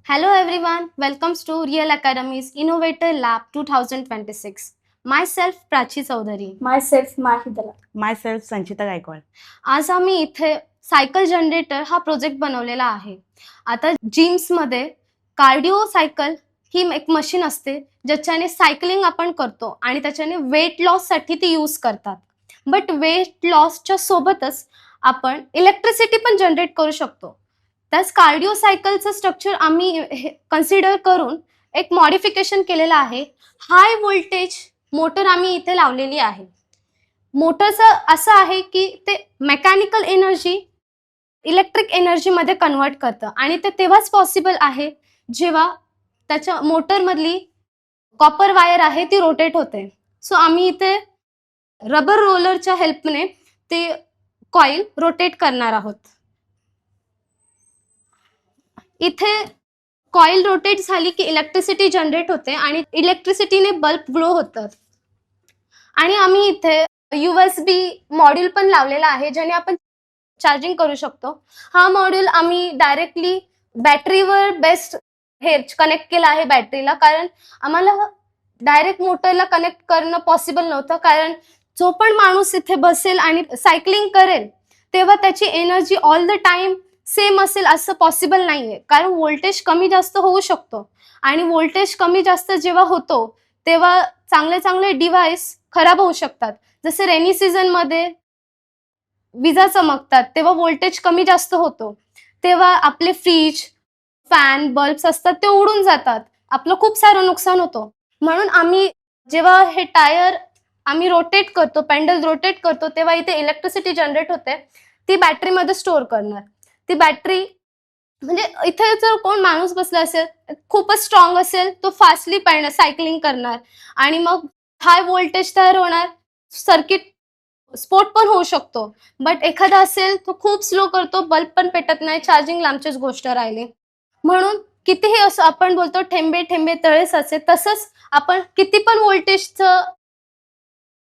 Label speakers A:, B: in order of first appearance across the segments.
A: Hello everyone, welcome to Real Academy's Innovator Lab 2026. Myself Prachi Chaudhary.
B: Myself, Mahidala.
C: Myself, संचिता गायकवाड.
A: आज आम्ही इथे cycle generator हा project बनवलेला आहे. आता जिम्समध्ये कार्डिओ सायकल ही एक मशीन असते ज्याच्याने सायकलिंग आपण करतो आणि त्याच्याने वेट लॉससाठी ती यूज करतात. बट वेट लॉसच्या सोबतच आपण इलेक्ट्रिसिटी पण जनरेट करू शकतो. त्याच कार्डिओ सायकलचं स्ट्रक्चर आम्ही कन्सिडर करून एक मॉडिफिकेशन केलेलं आहे. हाय व्होल्टेज मोटर आम्ही इथे लावलेली आहे. मोटरचं असं आहे की ते मेकॅनिकल एनर्जी इलेक्ट्रिक एनर्जीमध्ये कन्वर्ट करतं आणि ते तेव्हाच पॉसिबल आहे जेव्हा त्याच्या मोटरमधली कॉपर वायर आहे ती रोटेट होते. सो आम्ही इथे रबर रोलरच्या हेल्पने ते कॉईल रोटेट करणार आहोत. इथे कॉईल रोटेट झाली की इलेक्ट्रिसिटी जनरेट होते आणि इलेक्ट्रिसिटीने बल्ब ग्लो होतात. आणि आम्ही इथे USB मॉड्यूल पण लावलेला आहे ज्याने आपण चार्जिंग करू शकतो. हा मॉड्यूल आम्ही डायरेक्टली बॅटरीवर बेस्ट हे कनेक्ट केला आहे बॅटरीला, कारण आम्हाला डायरेक्ट मोटरला कनेक्ट करणं पॉसिबल नव्हतं. कारण जो पण माणूस इथे बसेल आणि सायकलिंग करेल तेव्हा त्याची energy all the time same असेल असं पॉसिबल नाहीये, कारण व्होल्टेज कमी जास्त होऊ शकतो आणि व्होल्टेज कमी जास्त जेव्हा होतो तेव्हा चांगले चांगले डिव्हाइस खराब होऊ शकतात. जसे रेनी सीझनमध्ये विजा चमकतात तेव्हा व्होल्टेज कमी जास्त होतो, तेव्हा आपले फ्रीज फॅन बल्ब्स असतात ते उडून जातात, आपलं खूप सारं नुकसान होतं. म्हणून आम्ही जेव्हा हे टायर आम्ही रोटेट करतो, पेंडल रोटेट करतो, तेव्हा इथे इलेक्ट्रिसिटी जनरेट होते, ती बॅटरीमध्ये स्टोअर करणार. ती बॅटरी म्हणजे इथे जर कोण माणूस बसला असेल खूपच स्ट्रॉंग असेल तो फास्टली सायकलिंग करणार आणि मग हाय व्होल्टेज तयार होणार, सर्किट स्फोट पण होऊ शकतो. बट एखादा असेल तो खूप स्लो करतो, बल्ब पण पेटत नाही, चार्जिंग लांबचीच गोष्ट राहिली. म्हणून कितीही असं आपण बोलतो ठेंबे ठेंबे तळे साचे, तसंच आपण किती पण व्होल्टेजचं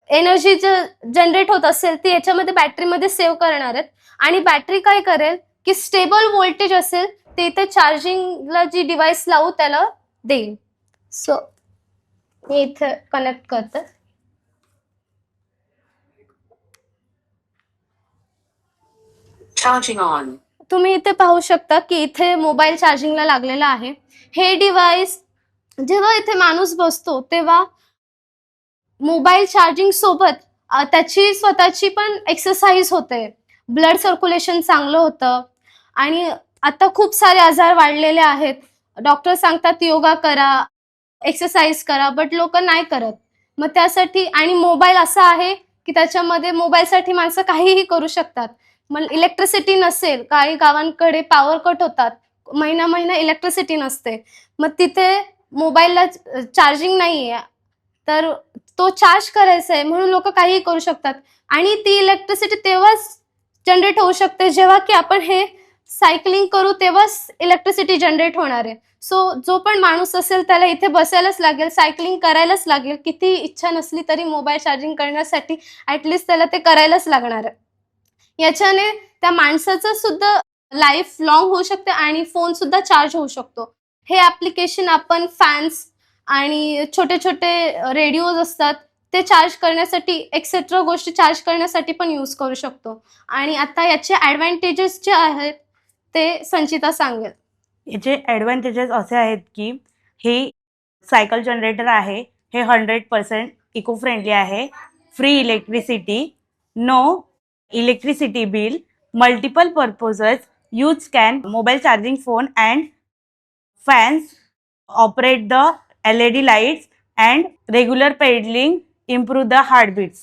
A: एनर्जी जनरेट होत असेल ती याच्यामध्ये बॅटरीमध्ये सेव्ह करणार आहेत. आणि बॅटरी काय करेल की स्टेबल व्होल्टेज असेल ते इथे चार्जिंगला जी डिव्हाइस लावू त्याला देईल. सो मी इथे कनेक्ट करते.
D: Charging on.
A: तुम्ही इथे पाहू शकता की इथे मोबाईल चार्जिंगला लागलेला आहे. हे डिव्हाइस जेव्हा इथे माणूस बसतो तेव्हा मोबाईल चार्जिंग सोबत त्याची स्वतःची पण एक्सरसाइज होते, ब्लड सर्क्युलेशन चांगलं होतं. आणि आता खूप सारे आजार वाढलेले आहेत. डॉक्टर सांगतात योगा करा, एक्सरसाइज करा, बट लोक नाही करत. मग त्यासाठी आणि मोबाईल असा आहे की त्याच्यामध्ये मोबाईलसाठी माणसं काहीही करू शकतात. मग इलेक्ट्रिसिटी नसेल, काही गावांकडे पॉवर कट होतात, महिना इलेक्ट्रिसिटी नसते, मग तिथे मोबाईलला चार्जिंग नाही आहे तर तो चार्ज करायचा आहे म्हणून लोक काहीही करू शकतात. आणि ती इलेक्ट्रिसिटी तेव्हाच जनरेट होऊ शकते जेव्हा की आपण हे सायकलिंग करू, तेव्हाच इलेक्ट्रिसिटी जनरेट होणार आहे. सो जो पण माणूस असेल त्याला इथे बसायलाच लागेल, सायकलिंग करायलाच लागेल. किती इच्छा नसली तरी मोबाईल चार्जिंग करण्यासाठी ॲटलिस्ट त्याला ते करायलाच लागणार आहे. याच्याने त्या माणसाचं सुद्धा लाईफ लॉंग होऊ शकते आणि फोन सुद्धा चार्ज होऊ शकतो. हे ऍप्लिकेशन आपण फॅन्स आणि छोटे छोटे रेडिओज असतात ते चार्ज करण्यासाठी एक्सेट्रा गोष्टी चार्ज करण्यासाठी पण यूज करू शकतो. आणि आता याचे ॲडव्हान्टेजेस जे आहेत ते संचिता सांगेल.
C: याचे ॲडव्हान्टेजेस असे आहेत की हे सायकल जनरेटर आहे, हे 100% इको फ्रेंडली आहे, free electricity, no electricity bill, multiple purposes, use can mobile charging phone and fans, operate the LED lights and regular pedaling improve the heartbeats.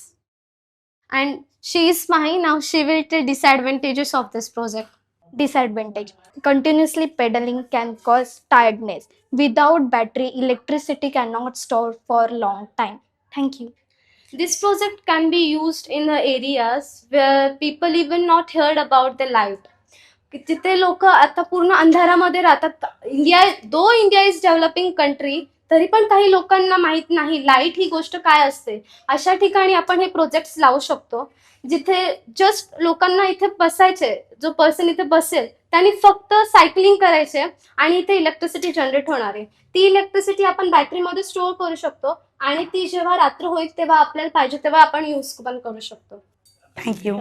A: And she is Mahi. Now she will tell disadvantages of this project.
B: Disadvantage: continuously pedaling can cause tiredness. Without battery, electricity cannot store for long time. Thank you.
A: This project can be used in the areas where people even not heard about the light. तिथे लोक आता पूर्ण अंधारामध्ये राहतात. India is developing country, तरी पण काही लोकांना माहित नाही लाईट ही गोष्ट काय असते. अशा ठिकाणी आपण हे प्रोजेक्ट्स लावू शकतो जिथे जस्ट लोकांना इथे बसायचे, जो पर्सन इथे बसेल त्यांनी फक्त सायकलिंग करायचे आणि इथे इलेक्ट्रिसिटी जनरेट होणार आहे. ती इलेक्ट्रिसिटी आपण बॅटरीमध्ये स्टोअर करू शकतो आणि ती जेव्हा रात्र होईल तेव्हा आपल्याला पाहिजे तेव्हा आपण यूज पण करू शकतो.
C: थँक्यू.